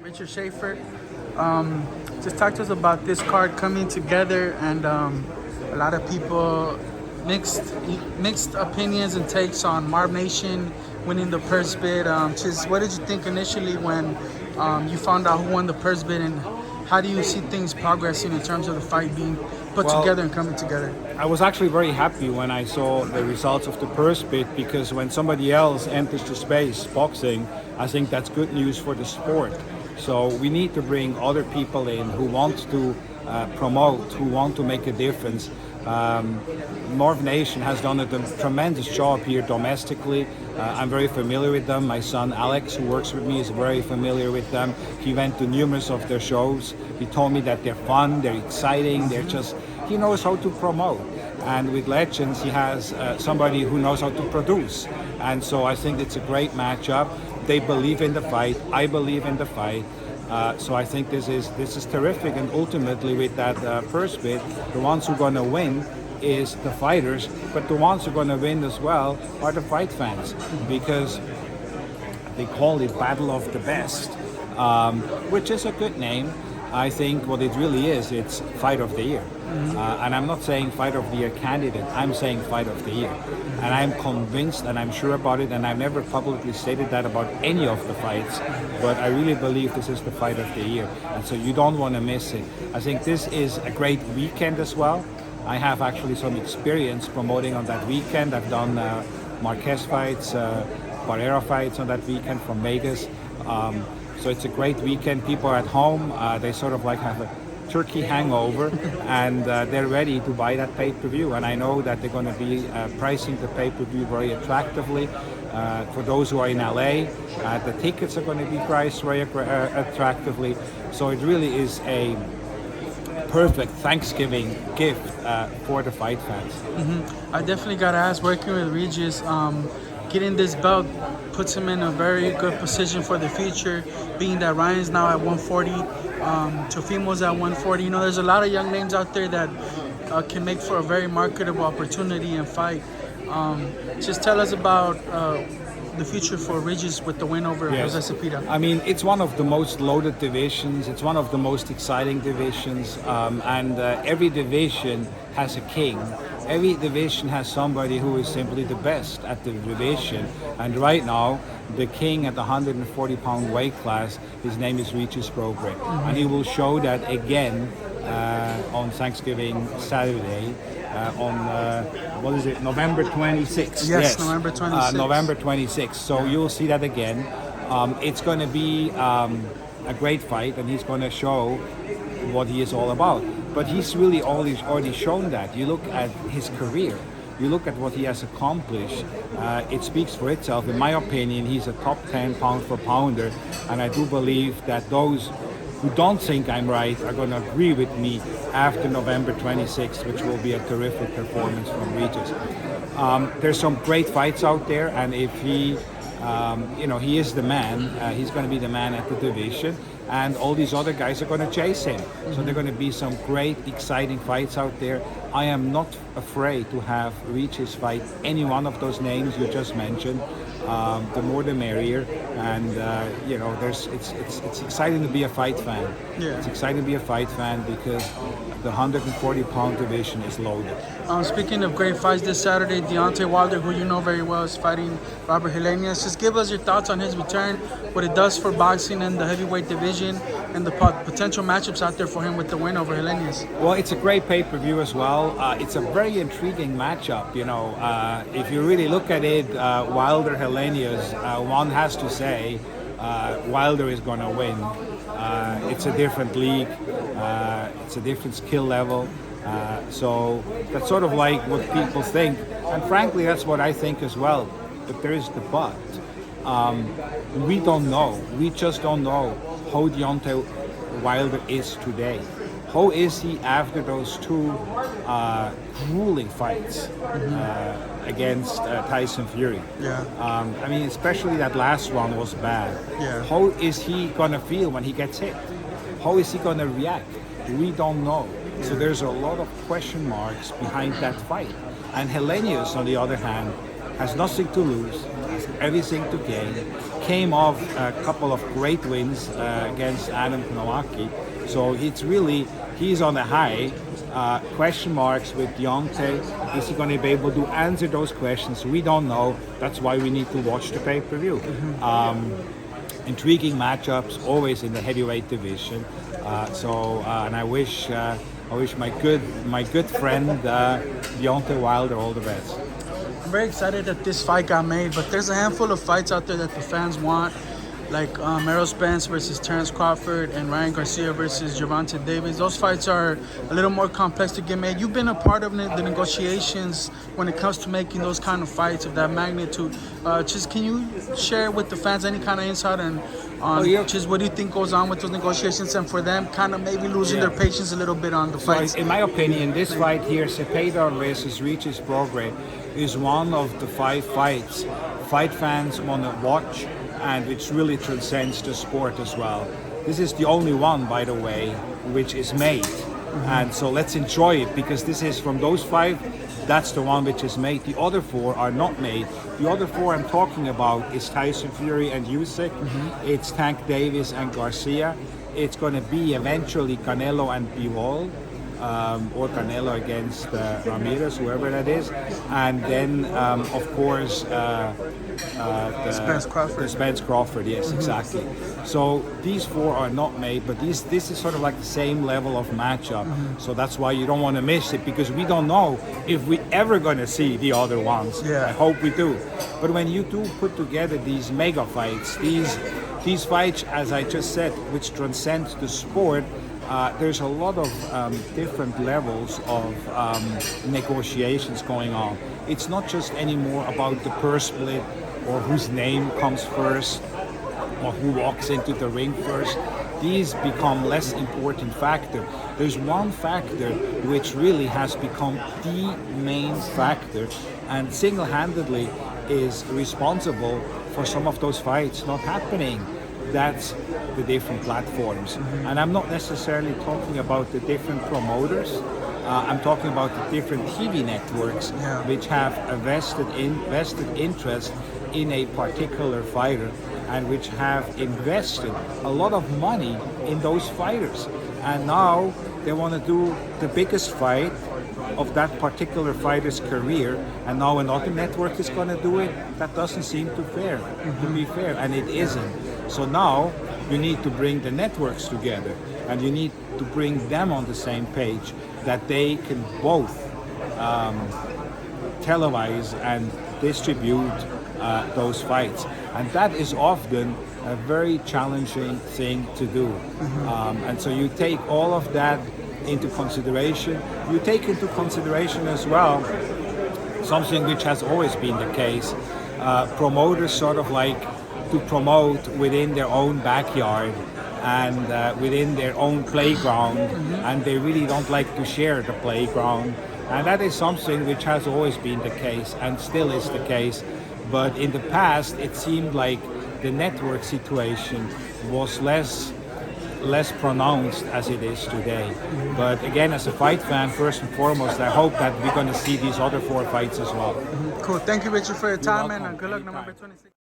Richard Schaefer. Just talk to us about this card coming together, and a lot of people mixed opinions and takes on Marv Nation winning the purse bid. Just what did you think initially when you found out who won the purse bid, and how do you see things progressing in terms of the fight being put together and coming together? I was actually very happy when I saw the results of the purse bid, because when somebody else enters the space, boxing, I think that's good news for the sport. So we need to bring other people in who want to promote, who want to make a difference. Marv Nation has done a tremendous job here domestically. I'm very familiar with them. My son Alex, who works with me, is very familiar with them. He went to numerous of their shows. He told me that they're fun, they're exciting, he knows how to promote. And with Legends, he has somebody who knows how to produce. And so I think it's a great matchup. They believe in the fight. I believe in the fight. So I think this is terrific. And ultimately, with that purse bid, the ones who are going to win is the fighters, but the ones who are going to win as well are the fight fans, because they call it Battle of the Best, which is a good name. I think what it really is, it's Fight of the Year. And I'm not saying Fight of the Year candidate, I'm saying Fight of the Year. And I'm convinced and I'm sure about it, and I've never publicly stated that about any of the fights, but I really believe this is the Fight of the Year. And so you don't want to miss it. I think this is a great weekend as well. I have actually some experience promoting on that weekend. I've done Marquez fights, Barrera fights on that weekend from Vegas. So it's a great weekend. People are at home. They sort of like have a turkey hangover, and they're ready to buy that pay-per-view. And I know that they're going to be pricing the pay-per-view very attractively. For those who are in LA, the tickets are going to be priced very attractively. So it really is a perfect Thanksgiving gift for the fight fans. I definitely got to ask, working with Regis, getting this belt puts him in a very good position for the future, being that Ryan's now at 140, Teofimo's at 140. You know, there's a lot of young names out there that can make for a very marketable opportunity and fight. Just tell us about the future for Regis with the win over Jose Zepeda. I mean, it's one of the most loaded divisions. It's one of the most exciting divisions, and every division has a king. Every division has somebody who is simply the best at the division. And right now, the king at the 140-pound weight class, his name is Regis Prograis. And he will show that again on Thanksgiving Saturday, on November 26th. Yes, November 26th. November 26th. So you'll see that again. It's going to be a great fight, and he's going to show what he is all about. But he's really already shown that. You look at his career, you look at what he has accomplished, it speaks for itself. In my opinion, he's a top 10 pound for pounder, and I do believe that those who don't think I'm right are going to agree with me after November 26th, which will be a terrific performance from Regis. There's some great fights out there, and if he he is the man. He's going to be the man at the division, and all these other guys are going to chase him. So there are going to be some great, exciting fights out there. I am not afraid to have Regis fight any one of those names you just mentioned. The more the merrier, and it's exciting to be a fight fan. Yeah. It's exciting to be a fight fan because the 140-pound division is loaded. Speaking of great fights, this Saturday, Deontay Wilder, who you know very well, is fighting Robert Helenius. Just give us your thoughts on his return, what it does for boxing in the heavyweight division, and the potential matchups out there for him with the win over Helenius. Well, it's a great pay-per-view as well. It's a very intriguing matchup. If you really look at it, Wilder Helenius, one has to say Wilder is going to win. It's a different league. It's a different skill level. So that's sort of like what people think. And frankly, that's what I think as well. But there is the but. We don't know. We just don't know how Deontay Wilder is today. How is he after those two grueling fights against Tyson Fury? Yeah. I mean, especially that last one was bad. Yeah. How is he gonna feel when he gets hit? How is he gonna react? We don't know. So there's a lot of question marks behind that fight. And Helenius, on the other hand, has nothing to lose, has everything to gain, came off a couple of great wins against Adam Nowacki. So he's on a high. Question marks with Deontay. Is he going to be able to answer those questions? We don't know. That's why we need to watch the pay-per-view. Intriguing matchups always in the heavyweight division. And I wish my good friend Deontay Wilder all the best. I'm very excited that this fight got made, but there's a handful of fights out there that the fans want, like Errol Spence versus Terrence Crawford and Ryan Garcia versus Gervonta Davis. Those fights are a little more complex to get made. You've been a part of the negotiations when it comes to making those kind of fights of that magnitude. Just can you share with the fans any kind of insight on just what do you think goes on with those negotiations, and for them kind of maybe losing their patience a little bit on the fights? In my opinion, this fight here, Zepeda versus Regis Prograis, is one of the 5 fights fight fans want to watch, and which really transcends the sport as well. This is the only one, by the way, which is made. And so let's enjoy it, because this is from those 5, that's the one which is made. The other 4 are not made. The other 4 I'm talking about is Tyson Fury and Usyk. It's Tank Davis and Garcia. It's going to be eventually Canelo and Bivol. Or Canelo against Ramirez, whoever that is, and then of course Spence Crawford. Yes, exactly. So these 4 are not made, but this is sort of like the same level of matchup. So that's why you don't want to miss it, because we don't know if we ever going to see the other ones. I hope we do. But when you do put together these mega fights, these fights, as I just said, which transcend the sport. There's a lot of different levels of negotiations going on. It's not just anymore about the purse split or whose name comes first or who walks into the ring first. These become less important factor. There's one factor which really has become the main factor and single-handedly is responsible for some of those fights not happening. That's the different platforms. And I'm not necessarily talking about the different promoters. I'm talking about the different TV networks which have a vested interest in a particular fighter and which have invested a lot of money in those fighters. And now they want to do the biggest fight of that particular fighter's career, and now another network is going to do it. That doesn't seem to be fair, and it isn't. So now you need to bring the networks together, and you need to bring them on the same page, that they can both televise and distribute those fights. And that is often a very challenging thing to do. And so you take all of that into consideration. You take into consideration as well something which has always been the case. Promoters sort of like to promote within their own backyard and within their own playground, and they really don't like to share the playground. And that is something which has always been the case and still is the case. But in the past, it seemed like the network situation was less pronounced as it is today. But again, as a fight fan, first and foremost, I hope that we're going to see these other 4 fights as well. Cool. Thank you, Richard, for your time, and good luck November 26th.